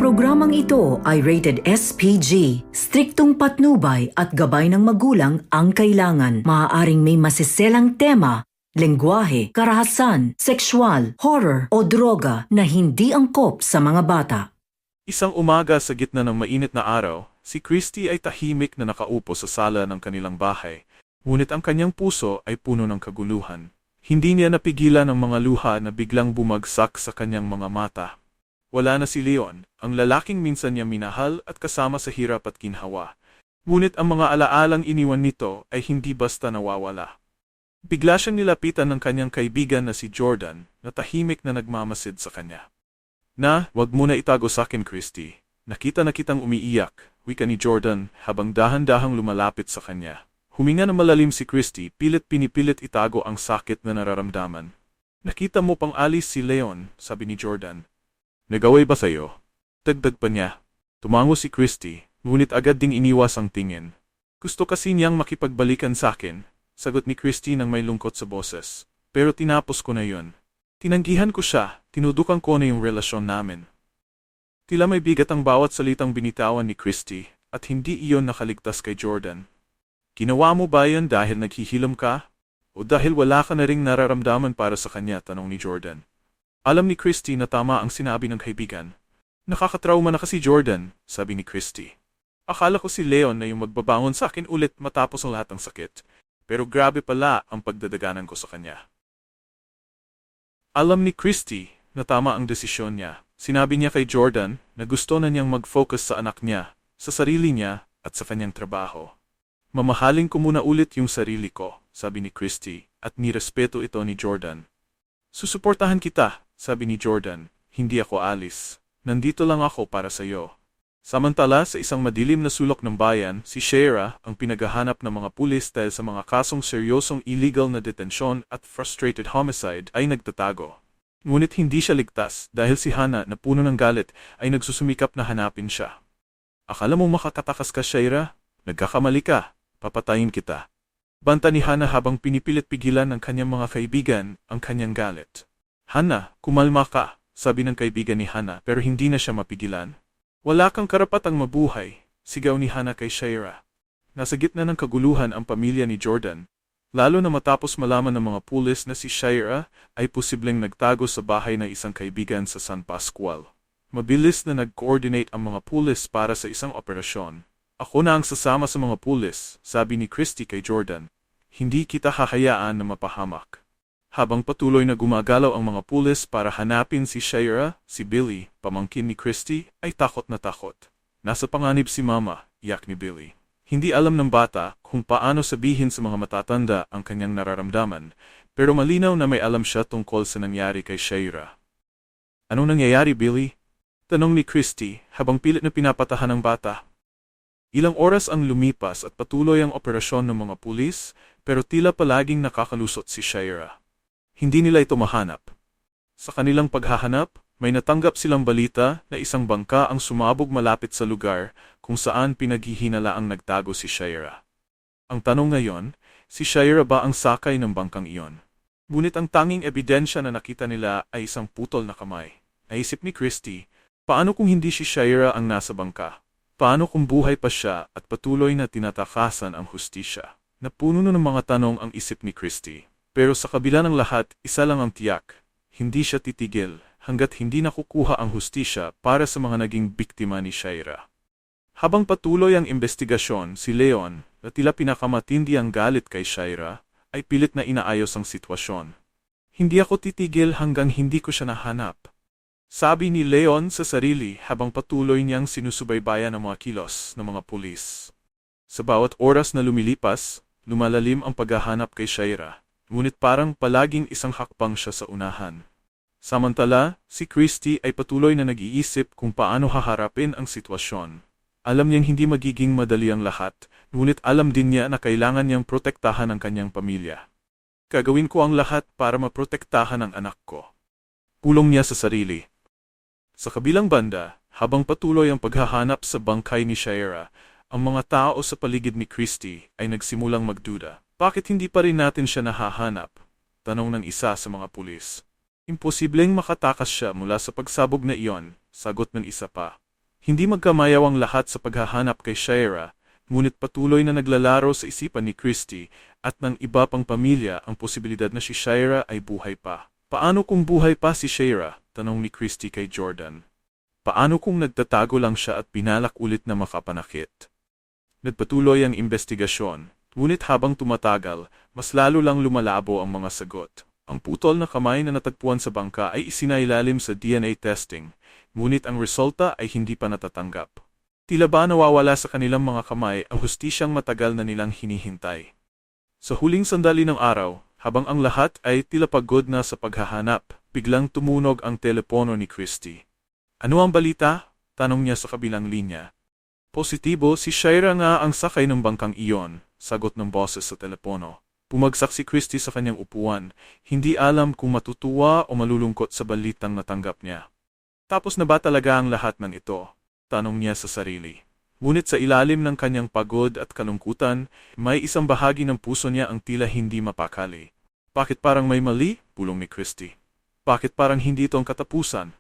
programang ito ay rated SPG. Striktong patnubay at gabay ng magulang ang kailangan. Maaaring may masiselang tema, lengguwahe, karahasan, sexual, horror o droga na hindi angkop sa mga bata. Isang umaga sa gitna ng mainit na araw, si Christy ay tahimik na nakaupo sa sala ng kanilang bahay. Ngunit ang kanyang puso ay puno ng kaguluhan. Hindi niya napigilan ang mga luha na biglang bumagsak sa kanyang mga mata. Wala na si Leon, ang lalaking minsan niya minahal at kasama sa hirap at ginhawa. Ngunit ang mga alaalang iniwan nito ay hindi basta nawawala. Bigla siyang nilapitan ng kanyang kaibigan na si Jordan, na tahimik na nagmamasid sa kanya. Wag mo na itago sa akin, Christy. Nakita na kitang umiiyak, wika ni Jordan habang dahan-dahang lumalapit sa kanya. Huminga na malalim si Christy, pinipilit itago ang sakit na nararamdaman. Nakita mo pang alis si Leon, sabi ni Jordan. Nagaway ba sa'yo? Dagdag pa niya. Tumango si Christy, ngunit agad ding iniwas ang tingin. Gusto kasi niyang makipagbalikan sa akin, sagot ni Christy nang may lungkot sa boses. Pero tinapos ko na yun. Tinanggihan ko siya, tinudukan ko na yung relasyon namin. Tila may bigat ang bawat salitang binitawan ni Christy, at hindi iyon nakaligtas kay Jordan. Ginawa mo ba yun dahil naghihilom ka? O dahil wala ka na ring nararamdaman para sa kanya, tanong ni Jordan. Alam ni Christy na tama ang sinabi ng kaibigan. Nakakatrauma na kasi Jordan, sabi ni Christy. Akala ko si Leon na yung magbabangon sa akin ulit matapos ang lahat ng sakit. Pero grabe pala ang pagdadaganan ko sa kanya. Alam ni Christy na tama ang desisyon niya. Sinabi niya kay Jordan na gusto na niyang mag-focus sa anak niya, sa sarili niya at sa kanyang trabaho. Mamahalin ko muna ulit yung sarili ko, sabi ni Christy, at nirespeto ito ni Jordan. Susuportahan kita, sabi ni Jordan, hindi ako alis. Nandito lang ako para sa iyo. Samantala sa isang madilim na sulok ng bayan, si Shayra ang pinaghahanap ng mga pulis dahil sa mga kasong seryosong illegal na detensyon at frustrated homicide ay nagtatago. Ngunit hindi siya ligtas dahil si Hannah na puno ng galit ay nagsusumikap na hanapin siya. Akala mo makakatakas ka, Shayra? Nagkakamali ka. Papatayin kita. Banta ni Hannah habang pinipilit pigilan ng kanyang mga kaibigan ang kanyang galit. Hannah, kumalma ka, sabi ng kaibigan ni Hannah pero hindi na siya mapigilan. Wala kang karapatang mabuhay, sigaw ni Hannah kay Shayra. Nasa gitna ng kaguluhan ang pamilya ni Jordan, lalo na matapos malaman ng mga pulis na si Shayra ay posibleng nagtago sa bahay ng isang kaibigan sa San Pascual. Mabilis na nag-coordinate ang mga pulis para sa isang operasyon. Ako na ang sasama sa mga pulis, sabi ni Christy kay Jordan. Hindi kita hahayaan na mapahamak. Habang patuloy na gumagalaw ang mga pulis para hanapin si Shayra, si Billy, pamangkin ni Christy, ay takot na takot. Nasa panganib si Mama, iyak ni Billy. Hindi alam ng bata kung paano sabihin sa mga matatanda ang kanyang nararamdaman, pero malinaw na may alam siya tungkol sa nangyari kay Shayra. Anong nangyayari, Billy? Tanong ni Christy habang pilit na pinapatahan ng bata. Ilang oras ang lumipas at patuloy ang operasyon ng mga pulis, pero tila palaging nakakalusot si Shayra. Hindi nila ito mahanap. Sa kanilang paghahanap, may natanggap silang balita na isang bangka ang sumabog malapit sa lugar kung saan pinaghihinalaang nagtago si Shayra. Ang tanong ngayon, si Shayra ba ang sakay ng bangkang iyon? Ngunit ang tanging ebidensya na nakita nila ay isang putol na kamay. Naisip ni Christy, paano kung hindi si Shayra ang nasa bangka? Paano kung buhay pa siya at patuloy na tinatakasan ang hustisya? Napuno na ng mga tanong ang isip ni Christy. Pero sa kabila ng lahat, isa lang ang tiyak. Hindi siya titigil hanggat hindi nakukuha ang hustisya para sa mga naging biktima ni Shayra. Habang patuloy ang investigasyon, si Leon, na tila pinakamatindi ang galit kay Shayra, ay pilit na inaayos ang sitwasyon. Hindi ako titigil hanggang hindi ko siya nahanap. Sabi ni Leon sa sarili habang patuloy niyang sinusubaybayan ang mga kilos ng mga pulis. Sa bawat oras na lumilipas, lumalalim ang paghahanap kay Shayra, ngunit parang palaging isang hakbang siya sa unahan. Samantala, si Christy ay patuloy na nag-iisip kung paano haharapin ang sitwasyon. Alam niyang hindi magiging madali ang lahat, ngunit alam din niya na kailangan niyang protektahan ang kanyang pamilya. Gagawin ko ang lahat para maprotektahan ang anak ko. Pulong niya sa sarili. Sa kabilang banda, habang patuloy ang paghahanap sa bangkay ni Shayra, ang mga tao sa paligid ni Christy ay nagsimulang magduda. Bakit hindi pa rin natin siya nahahanap? Tanong ng isa sa mga pulis. Imposibleng makatakas siya mula sa pagsabog na iyon, sagot ng isa pa. Hindi magkamayaw ang lahat sa paghahanap kay Shaira, ngunit patuloy na naglalaro sa isipan ni Christy at ng iba pang pamilya ang posibilidad na si Shaira ay buhay pa. Paano kung buhay pa si Shaira? Tanong ni Christy kay Jordan. Paano kung nagtatago lang siya at pinalak ulit na makapanakit? Nagpatuloy ang investigasyon, ngunit habang tumatagal, mas lalo lang lumalabo ang mga sagot. Ang putol na kamay na natagpuan sa bangka ay isinailalim sa DNA testing, ngunit ang resulta ay hindi pa natatanggap. Tila ba nawawala sa kanilang mga kamay ang hustisyang matagal na nilang hinihintay? Sa huling sandali ng araw, habang ang lahat ay tila pagod na sa paghahanap, biglang tumunog ang telepono ni Christy. Ano ang balita? Tanong niya sa kabilang linya. Positibo, si Shaira nga ang sakay ng bangkang iyon, sagot ng boses sa telepono. Bumagsak si Christy sa kanyang upuan, hindi alam kung matutuwa o malulungkot sa balitang natanggap niya. Tapos na ba talaga ang lahat ng ito? Tanong niya sa sarili. Ngunit sa ilalim ng kanyang pagod at kalungkutan, may isang bahagi ng puso niya ang tila hindi mapakali. Bakit parang may mali? Bulong ni Christy. Bakit parang hindi ito ang katapusan?